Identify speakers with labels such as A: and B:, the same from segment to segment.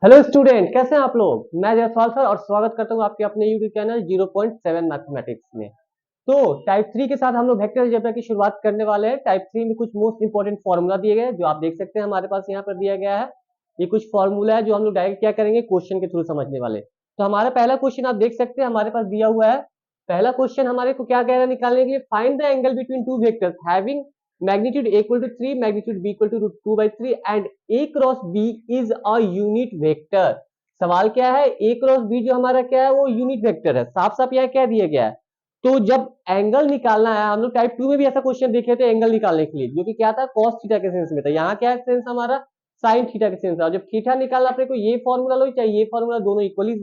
A: Hello student, कैसे हैं आप लोग। मैं जयसवाल सर और स्वागत करता हूं आपके अपने यूट्यूब चैनल 0.7 मैथमेटिक्स में। तो टाइप 3 के साथ हम लोग वेक्टर अलजेब्रा की शुरुआत करने वाले हैं। टाइप 3 में कुछ मोस्ट इंपोर्टेंट फॉर्मूला दिए गए हैं जो आप देख सकते हैं हमारे पास यहाँ पर दिया गया है। ये कुछ फॉर्मूला है जो हम लोग डायरेक्ट क्या करेंगे, क्वेश्चन के थ्रू समझने वाले। तो हमारा पहला क्वेश्चन आप देख सकते हैं हमारे पास दिया हुआ है। पहला क्वेश्चन हमारे को क्या कह रहा है निकालने के लिए, find the angle between two vectors having magnitude a equal to 3, magnitude b equal to root 2 by 3 and a cross b is a unit vector। सवाल क्या है, ए क्रॉस बी जो हमारा क्या है वो यूनिट वेक्टर है। साफ साफ यहाँ क्या दिया गया है। तो जब एंगल निकालना है, हम लोग टाइप 2 में भी ऐसा क्वेश्चन देखे थे एंगल निकालने के लिए, जो कि क्या था कॉस थीटा के सेंस में था। यहाँ क्या है सेंस हमारा, साइन थीटा के सेंस था। जब थीटा निकालना अपने को ये फॉर्मूला लो चाहे ये फॉर्मूला, दोनों इक्वली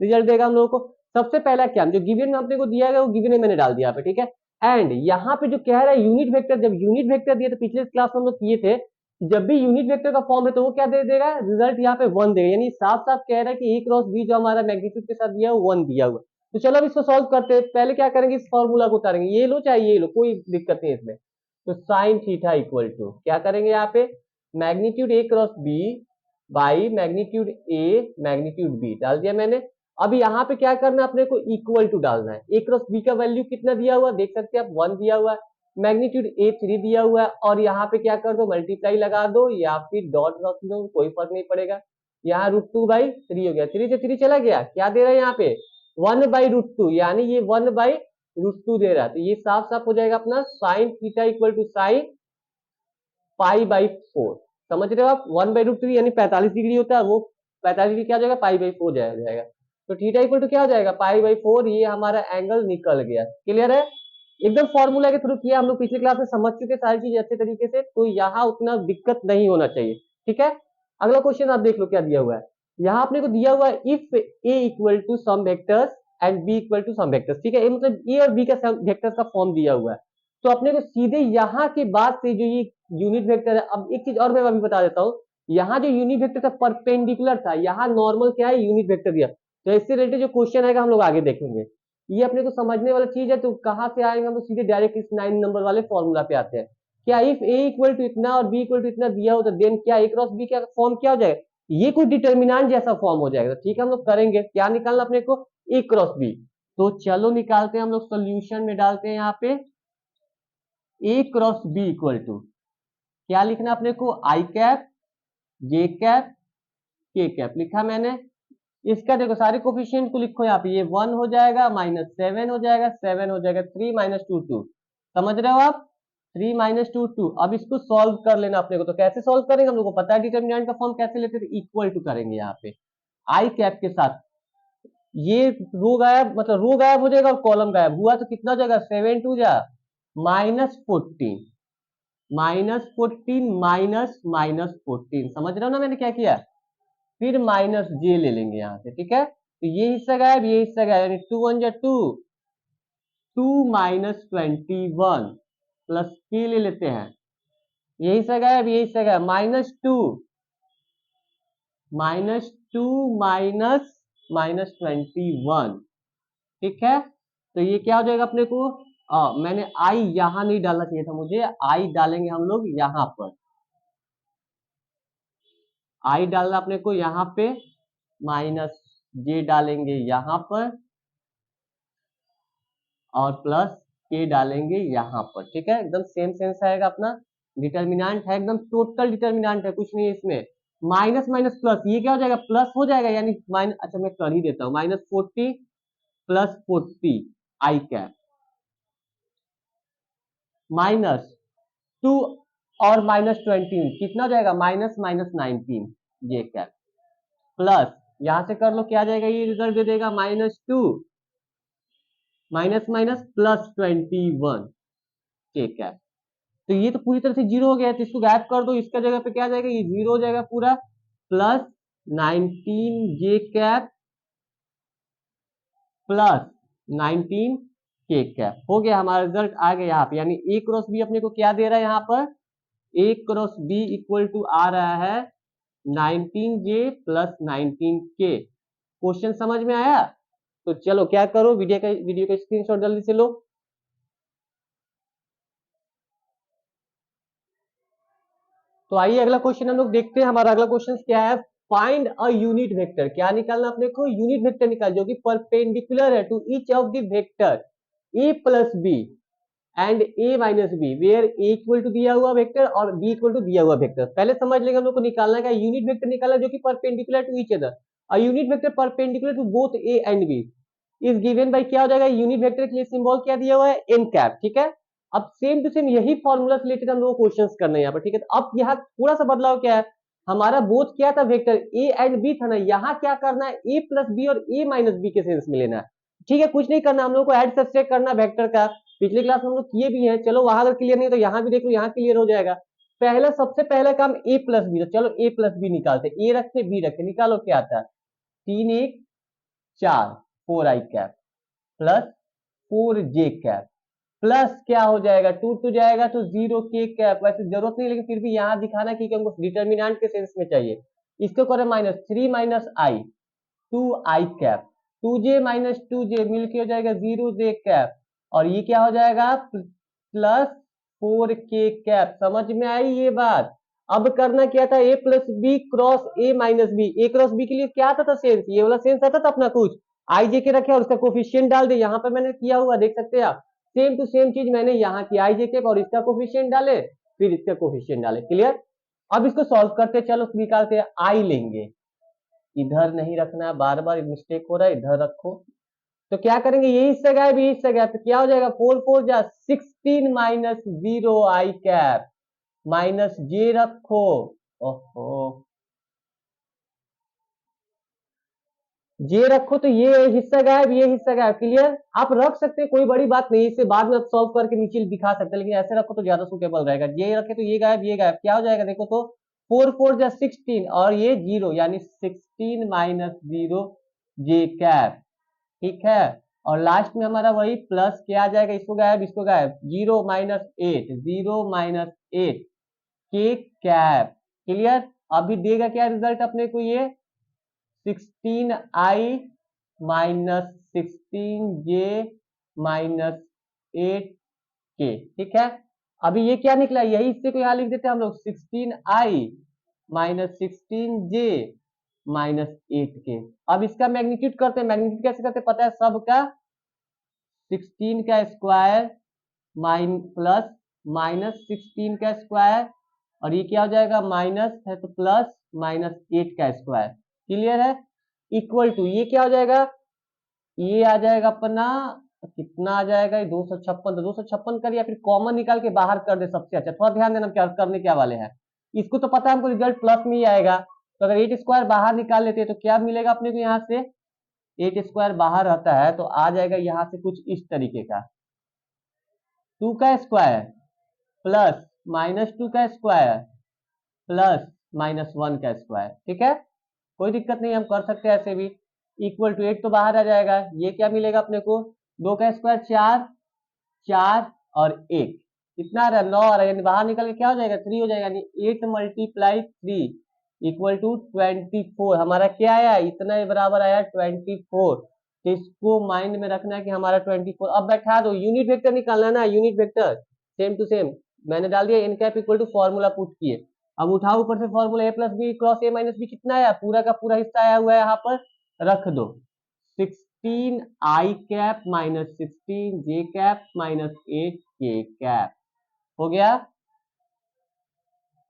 A: रिजल्ट देगा हम लोगों को। सबसे पहला क्या, जो गिवन में अपने को दिया गया वो गिवन में मैंने डाल दिया पे, ठीक है। एंड यहाँ पे जो कह रहा है यूनिट वेक्टर, जब यूनिट वेक्टर दिया तो पिछले क्लास में हम लोग किए थे, जब भी यूनिट वेक्टर का फॉर्म है तो वो क्या दे देगा, रिजल्ट यहाँ पे 1 देगा। यानी साफ साफ कह रहा है कि ए क्रॉस बी जो हमारा मैग्नीट्यूड के साथ दिया है वो 1 दिया हुआ। तो चलो अब इसको सॉल्व करते हैं। पहले क्या करेंगे, इस फॉर्मूला को उतारेंगे, ये लो चाहे ये लो, कोई दिक्कत नहीं इसमें। तो साइन थीटा इक्वल टू क्या करेंगे यहाँ पे, magnitude A cross B by magnitude A magnitude B डाल दिया मैंने। अब यहाँ पे क्या करना है अपने को, इक्वल टू डालना है। ए क्रॉस बी का वैल्यू कितना दिया हुआ देख सकते हैं आप, 1 दिया हुआ है। मैग्नीट्यूड ए 3 दिया हुआ है और यहाँ पे क्या कर दो, मल्टीप्लाई लगा दो या फिर डॉट रख दो, कोई फर्क नहीं पड़ेगा। यहाँ रूट 2 बाई 3 हो गया, 3 से 3 चला गया, क्या दे रहा है यहाँ पे 1 बाई रूट 2, यानी ये 1 बाई रूट 2 दे रहा है। तो ये साफ साफ हो जाएगा अपना sine theta equal to sine pi by 4। समझ रहे हो आप, 1 बाई रूट 3 यानी 45 डिग्री होता है, वो 45 डिग्री क्या हो जाएगा, पाई बाई 4 जाएगा। तो थीटा इक्वल टू क्या हो जाएगा, पाई बाई 4। ये हमारा एंगल निकल गया। क्लियर है, एकदम फॉर्मूला के थ्रू किया, हम लोग पिछले क्लास में समझ चुके सारी चीज अच्छे तरीके से, तो यहाँ उतना दिक्कत नहीं होना चाहिए। ठीक है, अगला क्वेश्चन आप देख लो क्या दिया हुआ है। यहाँ अपने को दिया हुआ है, if A equal to some vectors and B equal to some vectors. ठीक है, मतलब ए और बी का वेक्टर्स का फॉर्म दिया हुआ है। तो अपने को सीधे यहाँ के बाद से जो ये यूनिट वेक्टर है, अब एक चीज और मैं अभी बता देता हूँ। यहाँ जो यूनिट वेक्टर था परपेंडिकुलर था, यहाँ नॉर्मल क्या है यूनिट वेक्टर दिया। तो इससे रिलेटेड जो क्वेश्चन आएगा हम लोग आगे देखेंगे। ये अपने को समझने वाला चीज है। तो कहाँ से आएंगे हम लोग, सीधे डायरेक्ट इस 9 नंबर वाले फॉर्मूला पे आते हैं। क्या इफ ए इक्वल टू इतना और बी इक्वल टू इतना दिया हो तो देन क्या ए क्रॉस बी का फॉर्म क्या हो जाएगा, ये कोई डिटर्मिनेंट जैसा फॉर्म हो जाएगा। तो ठीक है, हम लोग करेंगे, क्या निकालना अपने को, ए क्रॉस बी। तो चलो निकालते हैं हम लोग, सोल्यूशन में डालते हैं यहाँ पे ए क्रॉस बी इक्वल टू क्या लिखना अपने को, आई कैप जे कैप के कैप लिखा मैंने। इसका देखो सारे कोफिशिएंट को लिखो यहाँ पे, ये 1 हो जाएगा, -7 हो जाएगा, 7 हो जाएगा, 3 माइनस टू 2। समझ रहे हो आप, 3 माइनस टू 2। अब इसको सॉल्व कर लेना अपने को। तो कैसे सॉल्व करेंगे, हम लोग को पता है डिटर्मिनेंट का फॉर्म कैसे लेते थे, इक्वल टू करेंगे यहाँ पे आई कैप के साथ। ये रो गायब, मतलब रो गायब हो जाएगा और कॉलम गायब हुआ तो कितना हो जाएगा, 7 टू जा -14, -14 माइनस -14। समझ रहे हो ना मैंने क्या किया, फिर माइनस जे ले लेंगे यहाँ से। ठीक है, तो ये हिस्सा गायब, ये हिस्सा गायब, यानी 2 1 जा 2, 2 माइनस 21 प्लस के ले लेते हैं। ये हिस्सा गायब, ये हिस्सा गायब, -2 -2 माइनस -21। ठीक है, तो ये क्या हो जाएगा अपने को, मैंने आई यहां नहीं डालना चाहिए था मुझे, आई डालेंगे हम लोग यहां पर। आई डालना अपने को यहाँ पे, माइनस जे डालेंगे यहाँ पर और प्लस के डालेंगे यहाँ पर। ठीक है, एकदम सेम सेंस आएगा अपना। डिटर्मिनेंट है एकदम टोटल डिटर्मिनेंट है, कुछ नहीं है इसमें। माइनस माइनस प्लस, ये क्या हो जाएगा, प्लस हो जाएगा, यानी माइनस, अच्छा मैं कर ही देता हूँ, -40 प्लस 40 आई कैप -2 और -20 कितना हो जाएगा, माइनस माइनस 19 ये कैप प्लस, यहां से कर लो क्या आ जाएगा, ये रिजल्ट दे देगा -2 माइनस माइनस +21। ठीक है, तो ये तो पूरी तरह से जीरो हो गया है, तो इसको गायब कर दो, इसका जगह पे क्या आ जाएगा, ये जीरो हो जाएगा पूरा, प्लस 19 जे कैप प्लस 19 के कैप। हो गया, हमारा रिजल्ट आ गया यहाँ पे। यानी ए क्रॉस बी अपने को क्या दे रहा है यहाँ पर, ए क्रॉस बी इक्वल टू आ रहा है 19 जे प्लस 19 के। क्वेश्चन समझ में आया। तो चलो क्या करो, वीडियो का स्क्रीनशॉट जल्दी से लो। तो आइए अगला क्वेश्चन हम लोग देखते हैं। हमारा अगला क्वेश्चन क्या है, फाइंड अ यूनिट वेक्टर, क्या निकालना अपने को, यूनिट वेक्टर निकाल जो कि परपेंडिकुलर है to each of the vector A plus B and A minus B, where A equal to दिया हुआ वेक्टर और बी इक्वल टू दिया हुआ वेक्टर। पहले समझ लेंगे हम लोग को निकालना क्या, यूनिट वेक्टर निकालना जो कि perpendicular to each other, a unit vector perpendicular to both A and B is given by, क्या हो जाएगा, यूनिट वेक्टर के लिए सिंबल क्या दिया हुआ है, एन कैप, ठीक है। अब सेम टू सेम यही फॉर्मूला से रिलेटेड हम लोग को क्वेश्चंस करने हैं यहाँ पर, ठीक है। अब यहाँ थोड़ा सा बदलाव क्या है, हमारा बोथ क्या था, वेक्टर ए एंड बी था ना, यहाँ क्या करना है, ए प्लस बी और ए माइनस बी के सेंस में लेना है, ठीक है। कुछ नहीं करना हम लोग को, एड सब्सट्रैक्ट करना वेक्टर का, पिछले क्लास में हम लोग किए भी हैं। चलो वहां अगर क्लियर नहीं है तो यहाँ भी देख लो, यहाँ क्लियर हो जाएगा। पहला सबसे पहला काम ए प्लस बी, तो चलो ए प्लस बी निकालते, ए रखे बी रखे, निकालो क्या आता है, 3 1 4 4 आई कैप प्लस 4 जे कैप प्लस क्या हो जाएगा, 2 2 जाएगा तो 0 के कैप। वैसे जरूरत नहीं लेकिन फिर भी यहाँ दिखाना कि हमको डिटर्मिनेंट के सेंस में चाहिए। इसको करें -3 माइनस आई 2 आई कैप, 2j माइनस 2j मिलके हो जाएगा 0 जे कैप, और ये क्या हो जाएगा प्लस 4 के कैप। समझ में आई ये बात। अब करना क्या था, A plus B cross A minus B, A cross B के लिए क्या आता था सेंस, ये वाला सेंस आता था अपना कुछ, आई जे के रखे और उसका कोफिशिएंट डाल दे, यहाँ पर मैंने किया हुआ देख सकते हैं आप, सेम टू सेम चीज मैंने यहाँ की, आई जे के और इसका कोफिशिएंट डाले फिर इसका कोफिशिएंट डाले, क्लियर। अब इसको सॉल्व करते, चलो निकालते हैं, आई लेंगे, इधर नहीं रखना है, बार बार मिस्टेक हो रहा है, इधर रखो। तो क्या करेंगे, ये हिस्सा गायब ये हिस्सा गायब, तो क्या हो जाएगा 4 4 जा 16 माइनस 0 आई कैप माइनस जे रखो, ओहो जे रखो, तो ये हिस्सा गायब ये हिस्सा गायब, क्लियर। आप रख सकते हैं, कोई बड़ी बात नहीं, इससे बाद में आप सॉल्व करके नीचे दिखा सकते हैं, लेकिन ऐसे रखो तो ज्यादा सुटेबल रहेगा। जे रखे तो ये गायब क्या हो जाएगा, देखो तो 4 4 जा 16 और ये 0 यानी 16 माइनस 0 जे कैप, ठीक है। और लास्ट में हमारा वही प्लस क्या आ जाएगा, इसको गायब 0 माइनस 8 0 माइनस 8 के कैप, क्लियर। अभी देगा क्या रिजल्ट अपने को, ये 16i minus 16j minus 8k, ठीक है। अभी ये क्या निकला, यही इससे को यहाँ लिख देते हैं हम लोग, 16i minus 16j minus 8k। अब इसका मैग्नीट्यूड करते हैं, मैग्नीट्यूड कैसे करते हैं पता है सबका, 16 का स्क्वायर प्लस माइनस 16 का स्क्वायर, और ये क्या हो जाएगा, माइनस है तो प्लस माइनस 8 का स्क्वायर, क्लियर है, इक्वल टू ये क्या हो जाएगा, ये आ जाएगा अपना, कितना आ जाएगा, ये 256, तो 256 कर या फिर कॉमन निकाल के बाहर कर दे सबसे अच्छा, थोड़ा ध्यान देना क्या करने क्या वाले हैं। इसको तो पता है हमको रिजल्ट प्लस में ही आएगा, तो अगर 8 स्क्वायर बाहर निकाल लेते हैं तो क्या मिलेगा अपने को, यहाँ से 8 स्क्वायर बाहर आता है तो आ जाएगा यहाँ से कुछ इस तरीके का, 2 का स्क्वायर प्लस माइनस 2 का स्क्वायर प्लस माइनस 1 का स्क्वायर, ठीक है। कोई दिक्कत नहीं, हम कर सकते हैं ऐसे भी, इक्वल टू 8 तो बाहर आ जाएगा, ये क्या मिलेगा अपने को, 2 का स्क्वायर 4 4 और 1 कितना आ रहा है 9 आ रहा है, यानी बाहर निकल के क्या हो जाएगा 3 हो जाएगा, यानी 8 मल्टीप्लाई 3 इक्वल टू 24। हमारा क्या आया, इतना बराबर आया 24। तो इसको माइंड में रखना है कि हमारा 24। अब बैठा दो, यूनिट वेक्टर निकालना है ना, unit vector same to same मैंने डाल दिया, N cap equal to formula put किए। अब उठाओ ऊपर से formula, A plus B cross A minus B कितना आया, पूरा का पूरा हिस्सा आया हुआ है, यहाँ पर रख दो, 16 आई कैप माइनस 16 जे कैप माइनस 8 के कैप हो गया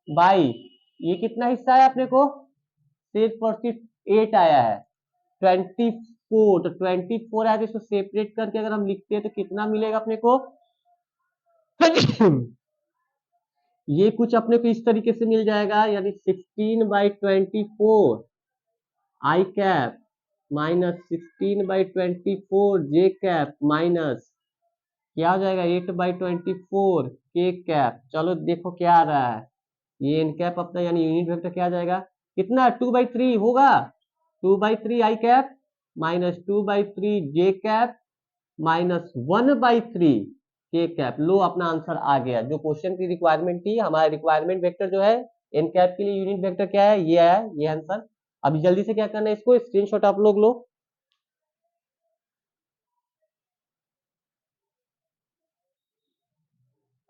A: बाई, ये कितना हिस्सा है अपने को, सिर्फ और सिर्फ 8 आया है, 24, तो 24 आया, तो इसको सेपरेट करके अगर हम लिखते हैं तो कितना मिलेगा अपने को ये कुछ अपने को इस तरीके से मिल जाएगा, यानी 16/24 आई कैप माइनस 16/24 जे कैप माइनस क्या हो जाएगा 8/24 के कैप। चलो देखो क्या आ रहा है, ये एन कैप अपना यानी यूनिट वेक्टर क्या आ जाएगा, कितना 2/3 होगा, 2/3 आई कैप माइनस 2/3 जे कैप माइनस 1/3 के कैप। लो अपना आंसर आ गया, जो क्वेश्चन की रिक्वायरमेंट थी, हमारा रिक्वायरमेंट वेक्टर जो है एन कैप के लिए यूनिट वेक्टर क्या है, ये आया ये आंसर। अभी जल्दी से क्या करना है, इसको स्क्रीनशॉट आप लोग लो।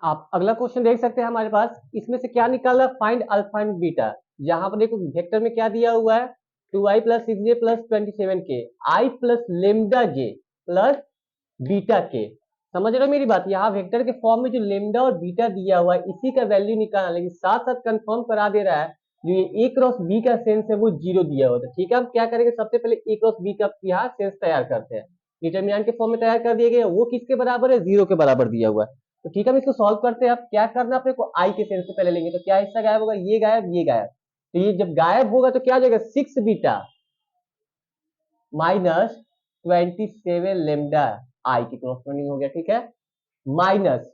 A: आप अगला क्वेश्चन देख सकते हैं हमारे पास, इसमें से क्या निकालना, फाइंड अल्फा एंड बीटा। यहाँ पर देखो वेक्टर में क्या दिया हुआ है, 2i plus 6j plus 27k, i plus lambda J plus beta के। समझ रहे हो मेरी बात, यहाँ वेक्टर के फॉर्म में जो लेमडा और बीटा दिया हुआ है इसी का वैल्यू निकालना, लेकिन साथ साथ कंफर्म करा दे रहा है जो ये ए क्रॉस बी का सेंस है वो 0 दिया हुआ है। ठीक है, हम क्या करेंगे, सबसे पहले ए क्रॉस बी का यहाँ सेंस तैयार करते हैं। डिटरमिनेंट के फॉर्म में तैयार कर दिए गए, वो किसके बराबर है, 0 के बराबर दिया हुआ है। तो ठीक है, हम इसको सॉल्व करते हैं। अब क्या करना अपने को, आई के सेंस से पहले लेंगे, तो क्या हिस्सा गायब होगा, ये गायब ये गायब। तो ये जब गायब होगा तो क्या हो जाएगा, 6 बीटा माइनस 27 लेमडा आई की क्रॉसपोंडिंग हो गया। ठीक है, माइनस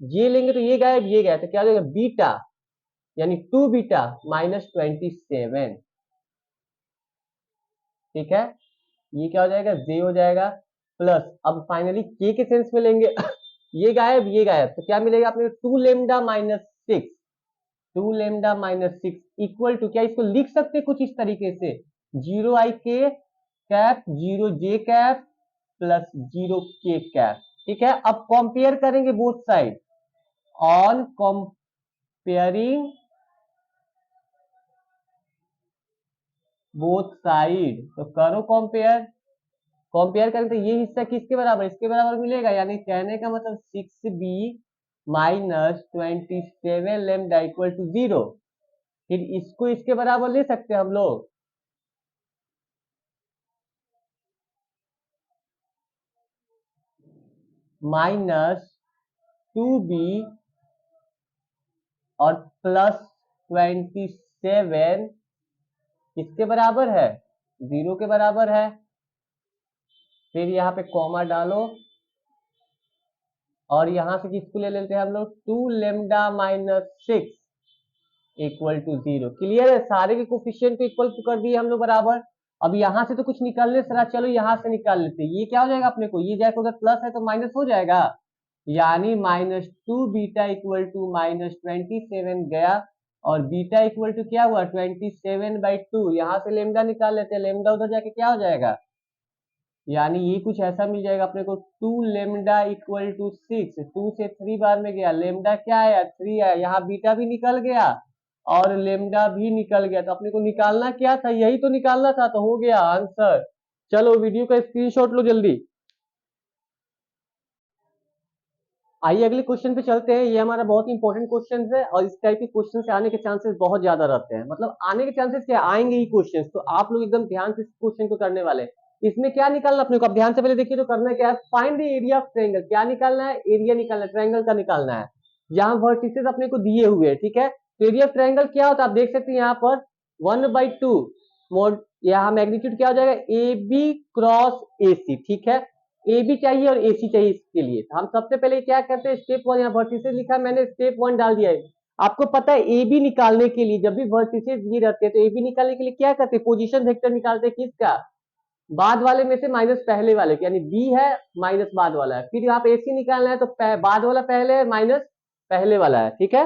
A: ये लेंगे तो ये गायब ये गायब, तो क्या हो जाएगा बीटा यानी 2 बीटा माइनस 27। ठीक है, ये क्या हो जाएगा, जे हो जाएगा, प्लस अब फाइनली के सेंस में लेंगे ये गायब, तो क्या मिलेगा अपने, 2 lambda minus 6, 2 lambda minus 6 equal to, क्या इसको लिख सकते कुछ इस तरीके से, 0 आई के कैप 0 जे कैप प्लस 0 के कैप। ठीक है, अब कंपेयर करेंगे both side, on comparing both side, तो करो कंपेयर, कंपेयर करें तो ये हिस्सा किसके बराबर, इसके बराबर मिलेगा, यानी कहने का मतलब 6b minus 27 lambda equal to 0। फिर इसको इसके बराबर ले सकते हैं हम लोग, माइनस 2b और प्लस 27 किसके बराबर है, 0 के बराबर है। फिर यहाँ पे कॉमा डालो और यहां से किसको ले लेते हैं हम लोग, 2 lambda minus 6 equal to 0। Clear है, सारे के कोफिशिएंट को इक्वल कर दिए हम लोग बराबर। अब यहां से तो कुछ निकालने सरा, चलो यहां से निकाल लेते हैं। ये क्या हो जाएगा अपने को, ये जाएगा उधर प्लस है तो माइनस हो जाएगा, यानी minus 2 beta equal to minus 27 गया, और बीटा इक्वल टू क्या हुआ 27/2। यहां से लेमडा निकाल लेते हैं, लेमडा उधर जाके क्या हो जाएगा, यानी ये कुछ ऐसा मिल जाएगा अपने को, 2 लेमडा इक्वल टू 6, 2 से 3 बार में गया, लेमडा क्या आया 3 आया, यहाँ बीटा भी निकल गया और लेमडा भी निकल गया। तो अपने को निकालना क्या था, यही तो निकालना था, तो हो गया आंसर। चलो वीडियो का स्क्रीनशॉट लो जल्दी। आइए अगले क्वेश्चन पे चलते हैं। ये हमारा बहुत इंपॉर्टेंट क्वेश्चन है और इस टाइप के क्वेश्चन से आने के चांसेस बहुत ज्यादा रहते हैं, मतलब आने के चांसेस क्या आएंगे ही क्वेश्चन, तो आप लोग एकदम ध्यान से इस क्वेश्चन को करने वाले। इसमें क्या निकालना अपने को, अब ध्यान से पहले देखिए तो करना क्या है, find the area of triangle. क्या निकालना है, एरिया निकालना है, ट्रायंगल का निकालना है। यहाँ वर्टिसेस अपने को दिए हुए हैं, ठीक है। तो एरिया ऑफ ट्रायंगल क्या होता है, आप देख सकते हैं यहाँ पर 1/2 मोड, यहाँ मैग्नीट्यूड क्या हो जाएगा, ए बी क्रॉस ए सी। ठीक है, ए बी चाहिए और ए सी चाहिए, इसके लिए तो हम सबसे पहले क्या करते हैं, स्टेप 1, यहाँ वर्टिसेस लिखा मैंने, स्टेप 1 डाल दिया है। आपको पता है ए बी निकालने के लिए, जब भी वर्टिसेस ये रहते हैं तो ए बी निकालने के लिए क्या करते हैं, पोजीशन वेक्टर निकालते हैं, किसका, बाद वाले में से माइनस पहले वाले, यानी बी है माइनस बाद वाला है। फिर यहाँ पे ए सी निकालना है तो बाद वाला पहले है माइनस पहले वाला है। ठीक है,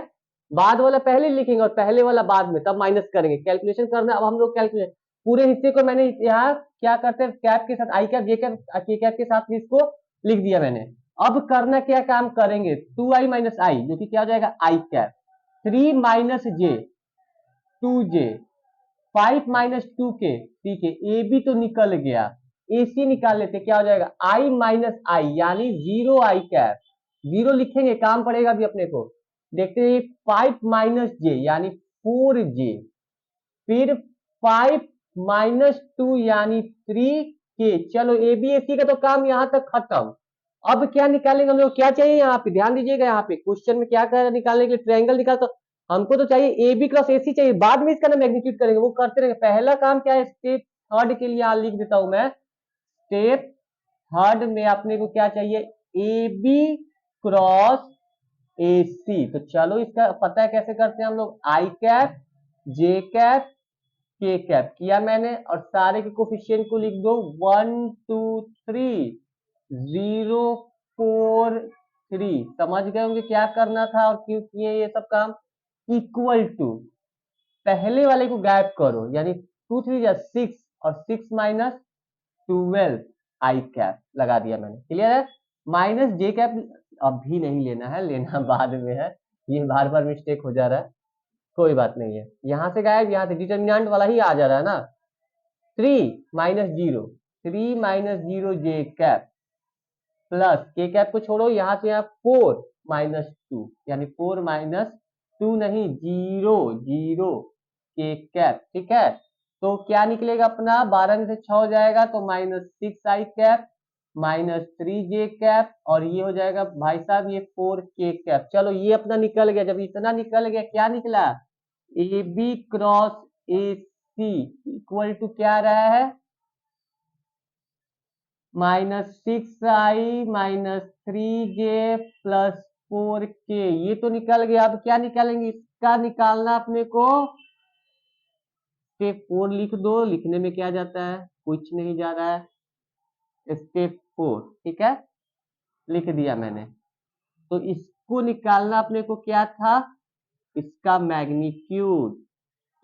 A: बाद वाला पहले लिखेंगे और पहले वाला बाद में, तब माइनस करेंगे, कैलकुलेशन करना। अब हम लोग कैलकुलेट पूरे हिस्से को मैंने यहाँ क्या करते हैं, कैप के साथ, आई कैप जे कैप के कैप के साथ इसको लिख दिया मैंने। अब करना क्या काम करेंगे, 2i माइनस आई, जो कि क्या हो जाएगा आई कैप, 3 माइनस जे 2j, 5 माइनस 2k। ठीक है, ए बी तो निकल गया, ए सी निकाल लेते, क्या हो जाएगा आई माइनस आई, यानी 0 आई कैप, 0 लिखेंगे, काम पड़ेगा अभी अपने को। देखते हैं 5 माइनस जे यानी 4j, फिर 5 माइनस 2 यानी 3k। चलो ए बी ए सी का तो काम यहां तक खत्म। अब क्या निकालेंगे हम लोग, क्या चाहिए यहाँ पे, ध्यान दीजिएगा, यहाँ पे क्वेश्चन में क्या कर निकालने के लिए, ट्रायंगल निकाल, तो हमको तो चाहिए ए बी क्रॉस ए सी चाहिए, बाद में इसका ना मैग्नीट्यूड करेंगे, वो करते रहेंगे। पहला काम क्या है, स्टेप थर्ड के लिए यहाँ लिख देता हूं मैं, स्टेप थर्ड में अपने को क्या चाहिए, ए बी क्रॉस ए सी। तो चलो इसका पता है कैसे करते हैं हम लोग, आई कैप जे कैप के कैप किया मैंने, और सारे के कोफिशिएंट को लिख दो, 1 2 3 0 4 3। समझ गए होंगे क्या करना था और क्यों किए ये सब काम। इक्वल टू पहले वाले को गायब करो, यानी 2 3 या 6 और 6 माइनस 12 आई कैप लगा दिया मैंने। क्लियर है, माइनस जे कैप अभी नहीं लेना है, लेना बाद में है, ये बार बार मिस्टेक हो जा रहा है। कोई बात नहीं है, यहाँ से गायब, यहाँ से डिटर्मिनेंट वाला ही आ जा रहा है ना। 3 - 0 जे कैप प्लस के कैप को छोड़ो, यहाँ से यहाँ 4 - 2 यानी 4 - 2 नहीं 0 के कैप, ठीक है। तो क्या निकलेगा अपना, 12 में से 6 हो जाएगा तो -6 i कैप -3 जे कैप, और ये हो जाएगा भाई साहब ये 4 के कैप। चलो ये अपना निकल गया। जब इतना निकल गया, क्या निकला, A B cross A C equal to क्या आ रहा है, -6i -3j +4k। ये तो निकल गया। अब क्या निकालेंगे, इसका निकालना अपने को। स्टेप 4 लिख दो, लिखने में क्या जाता है, कुछ नहीं जा रहा है। स्टेप 4 ठीक है, लिख दिया मैंने। तो इसको निकालना अपने को क्या था, इसका मैग्नीट्यूड।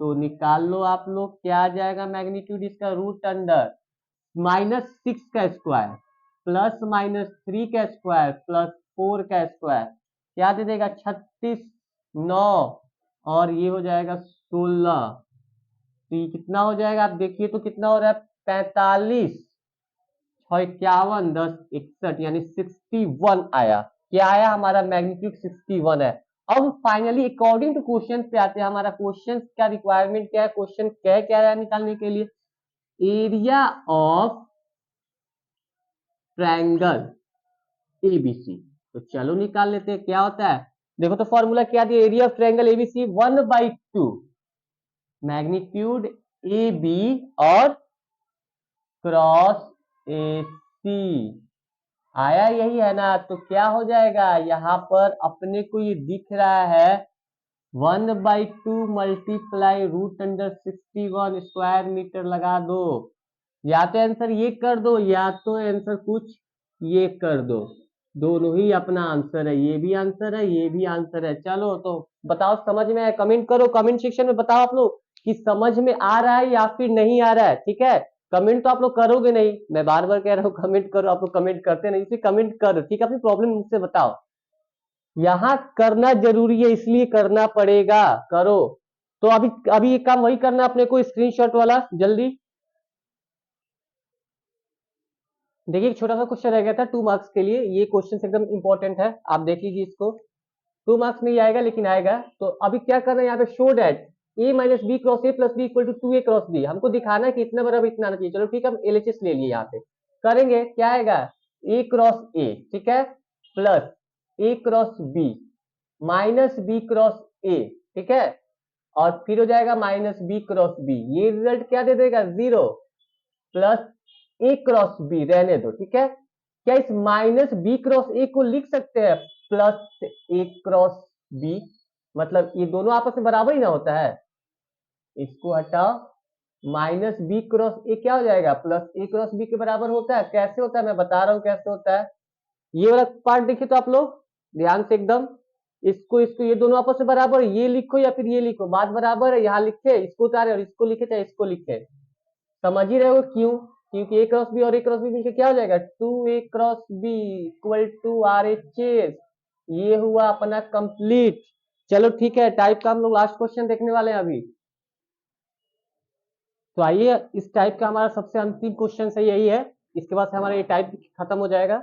A: तो निकाल लो आप लोग, क्या आ जाएगा मैग्नीट्यूड इसका, √अंडर -6 का स्क्वायर प्लस -3 का स्क्वायर प्लस 4 का स्क्वायर, क्या दे देगा 36 9, और ये हो जाएगा 16। तो ये कितना हो जाएगा, आप देखिए तो कितना हो रहा है, 45 6 51 10 61 यानी 61 आया। क्या आया, हमारा मैग्नीट्यूड 61 है। अब फाइनली अकॉर्डिंग टू क्वेश्चन पे आते हैं। हमारा क्वेश्चन का रिक्वायरमेंट क्या है, क्वेश्चन कह क्या रहा है निकालने के लिए, एरिया ऑफ ट्रायंगल एबीसी। तो चलो निकाल लेते हैं क्या होता है। देखो तो फॉर्मूला क्या दिया, area of triangle ABC 1/2 magnitude A B और क्रॉस ए सी आया, यही है ना। तो क्या हो जाएगा, यहाँ पर अपने को ये दिख रहा है 1/2 मल्टीप्लाई √61 स्क्वायर मीटर लगा दो। या तो आंसर ये कर दो, या तो आंसर कुछ ये कर दो, दोनों ही अपना आंसर है। ये भी आंसर है, ये भी आंसर है। चलो तो बताओ समझ में आया, कमेंट करो, कमेंट सेक्शन में बताओ आप लोग कि समझ में आ रहा है या फिर नहीं आ रहा है, ठीक है। कमेंट तो आप लोग करोगे नहीं, मैं बार बार कह रहा हूँ कमेंट करो, आप लोग कमेंट करते नहीं, इसे कमेंट करो, ठीक है। अपनी प्रॉब्लम मुझसे बताओ, यहाँ करना जरूरी है इसलिए करना पड़ेगा, करो। तो अभी अभी ये काम वही करना अपने को, स्क्रीनशॉट वाला जल्दी। देखिए एक छोटा सा क्वेश्चन रह गया था 2 मार्क्स के लिए, ये क्वेश्चन एकदम इंपॉर्टेंट है, आप देख लीजिए इसको। 2 मार्क्स नहीं आएगा लेकिन आएगा। तो अभी क्या करना है यहाँ पे, show that a - b cross a plus b equal to 2a cross b। हमको दिखाना है कि इतना बराबर इतना आना चाहिए। चलो ठीक है, हम एलएचएस ले लिए, यहाँ पे करेंगे क्या आएगा, a क्रॉस a ठीक है plus a cross b minus b cross a ठीक है, और फिर हो जाएगा -b क्रॉस b। ये रिजल्ट क्या दे देगा, 0 प्लस a क्रॉस b रहने दो, ठीक है। क्या इस -b क्रॉस a को लिख सकते हैं प्लस a क्रॉस b, मतलब ये दोनों आपस में बराबर ही ना होता है। इसको हटाओ, -b क्रॉस a क्या हो जाएगा, प्लस a क्रॉस b के बराबर होता है। कैसे होता है मैं बता रहा हूं कैसे होता है। ये वाला पार्ट देखिए तो आप लोग ध्यान से एकदम, इसको इसको ये दोनों आपस में बराबर, ये लिखो या फिर ये लिखो, बात बराबर है। यहाँ लिखे इसको उतारे और इसको लिखे चाहे इसको लिखे, समझ ही रहे हो क्यों, क्योंकि a क्रॉस बी और a क्रॉस बी मिलकर क्या हो जाएगा, 2a cross B equal to RHS। ये हुआ अपना कंप्लीट। चलो ठीक है, टाइप का हम लोग लास्ट क्वेश्चन देखने वाले हैं अभी। तो आइए, इस टाइप का हमारा सबसे अंतिम क्वेश्चन है, यही है। इसके बाद से हमारा ये टाइप खत्म हो जाएगा।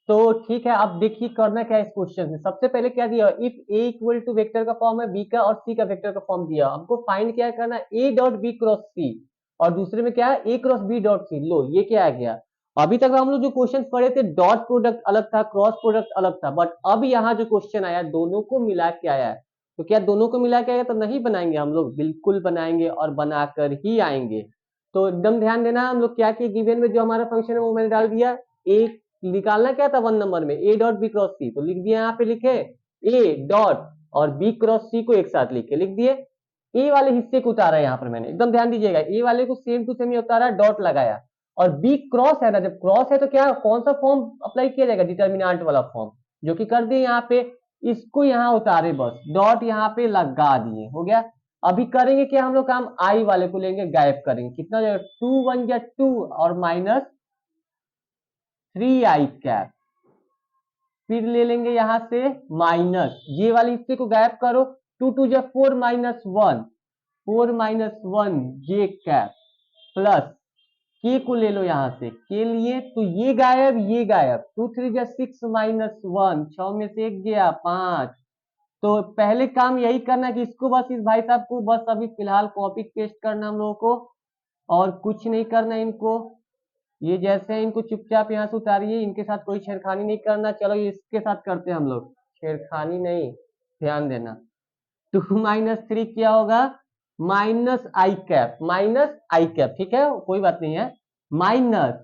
A: तो ठीक है, अब देखिए करना क्या है इस क्वेश्चन में। सबसे पहले क्या दिया, if a equal to vector का फॉर्म है b का और c का वेक्टर का फॉर्म दिया, हमको फाइंड क्या करना है, a dot b cross c, और दूसरे में क्या है a cross b dot c। लो ये क्या आ गया। अभी तक हम लोग जो क्वेश्चन पढ़े थे डॉट प्रोडक्ट अलग था, क्रॉस प्रोडक्ट अलग था, बट अब यहाँ जो क्वेश्चन आया दोनों को मिला के आया है। तो क्या दोनों को मिला के आएगा तो नहीं बनाएंगे हम लोग, बिल्कुल बनाएंगे और बनाकर ही आएंगे। तो एकदम ध्यान देना, हम लोग क्या किए, गिवन में जो हमारा फंक्शन है वो मैंने डाल दिया। एक निकालना क्या था 1 नंबर में, a डॉट बी क्रॉस सी, तो लिख दिया, यहाँ पे लिखे a डॉट और b क्रॉस सी को एक साथ लिख के लिख दिए। a वाले हिस्से को उतारा यहाँ पर मैंने, एकदम ध्यान दीजिएगा, a वाले को सेम टू सेम ही उतारा, डॉट लगाया। और b क्रॉस है ना, जब क्रॉस है तो क्या कौन सा फॉर्म अप्लाई किया जाएगा, डिटर्मिनेंट वाला फॉर्म, जो कि कर दिए यहाँ पे। इसको यहाँ उतारे, बस डॉट यहाँ पे लगा दिए, हो गया। अभी करेंगे क्या हम लोग काम, i वाले को लेंगे, गायब करेंगे, कितना हो जाएगा 2 1 या 2 और -3i कैप, फिर ले लेंगे यहां से माइनस, ये वाले हिस्से को गायब करो, 2 2 जा 4 माइनस 1, 4 माइनस 1 जे कैप प्लस के को ले लो यहां से, के लिए तो ये गायब ये गायब, 2 3 जा 6 माइनस 1, 6 में से 1 गया 5। तो पहले काम यही करना कि इसको बस इस भाई साहब को बस अभी फिलहाल कॉपी पेस्ट करना हम लोगों को, और कुछ नहीं करना इनको। ये जैसे इनको चुपचाप यहाँ से उतारिए, इनके साथ कोई छेड़खानी नहीं करना। चलो इसके साथ करते हैं हम लोग, छेड़खानी नहीं, ध्यान देना। 2 माइनस 3 क्या होगा, माइनस आई कैप, माइनस आई कैप, ठीक है कोई बात नहीं है। माइनस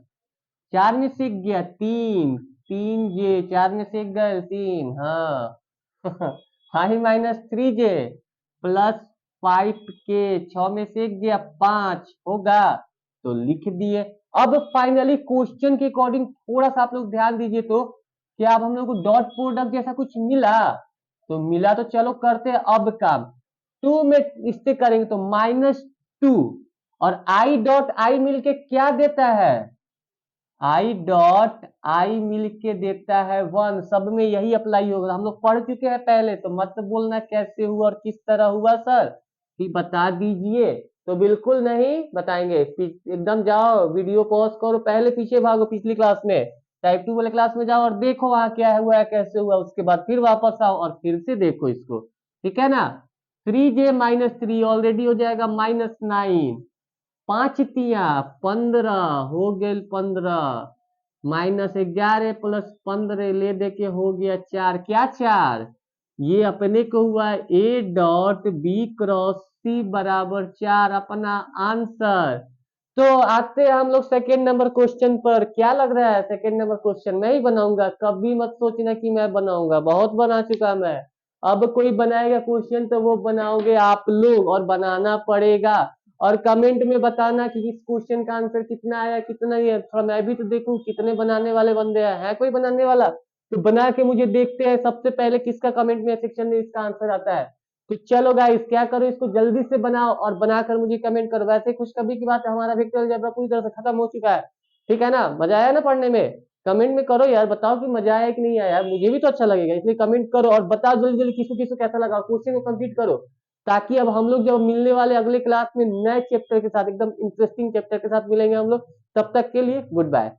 A: 4 में से 1 गया 3, 3 जे, 4 में से 1 गए 3, हाँ हाई माइनस 3 जे प्लस 5 के, 6 में से 1 गया 5 होगा, तो लिख दिए। अब फाइनली क्वेश्चन के अकॉर्डिंग थोड़ा सा आप लोग ध्यान दीजिए, तो क्या अब हम लोग को डॉट प्रोडक्ट जैसा कुछ मिला, तो मिला तो चलो करते हैं अब काम। 2 में इससे करेंगे तो -2, और आई डॉट आई मिलके क्या देता है, आई डॉट आई मिलके देता है 1। सब में यही अप्लाई होगा, हम लोग पढ़ चुके हैं पहले, तो मत बोलना कैसे हुआ और किस तरह हुआ सर कि बता दीजिए, तो बिल्कुल नहीं बताएंगे। एकदम जाओ वीडियो पॉज करो, पहले पीछे भागो पिछली क्लास में, टाइप 2 वाले क्लास में जाओ और देखो वहां क्या हुआ है कैसे हुआ, उसके बाद फिर वापस आओ और फिर से देखो इसको, ठीक है ना। 3 जे माइनस 3 ऑलरेडी हो जाएगा -9, 5 तिया 15 हो गए 15, -11 प्लस 15 ले दे के हो गया 4, क्या 4, ये अपने को हुआ ए डॉट बी क्रॉस सी बराबर 4 अपना आंसर। तो आते हैं हम लोग सेकेंड नंबर क्वेश्चन पर। क्या लग रहा है सेकेंड नंबर क्वेश्चन मैं ही बनाऊंगा, कभी मत सोचना कि मैं बनाऊंगा, बहुत बना चुका मैं। अब कोई बनाएगा क्वेश्चन तो वो बनाओगे आप लोग, और बनाना पड़ेगा, और कमेंट में बताना कि इस क्वेश्चन का आंसर कितना आया कितना नहीं है, थोड़ा मैं भी तो देखूं कितने बनाने वाले बंदे हैं, है कोई बनाने वाला, तो बना के मुझे देखते हैं सबसे पहले किसका कमेंट में सेक्शन में इसका आंसर आता है। तो चलो गाइस क्या करो, इसको जल्दी से बनाओ और बनाकर मुझे कमेंट करो। वैसे खुशखबरी की बात है, हमारा वेक्टर अलजेब्रा पूरी तरह से खत्म हो चुका है, ठीक है ना, मजा आया ना पढ़ने में, कमेंट में करो यार, बताओ कि मजा आया कि नहीं आया, मुझे भी तो अच्छा लगेगा, इसलिए कमेंट करो और बताओ जल्दी जल्दी किसको किसको कैसा लगा, क्वेश्चन को कंप्लीट करो, ताकि अब हम लोग जब मिलने वाले अगले क्लास में नए चैप्टर के साथ, एकदम इंटरेस्टिंग चैप्टर के साथ मिलेंगे हम लोग, तब तक के लिए गुड बाय।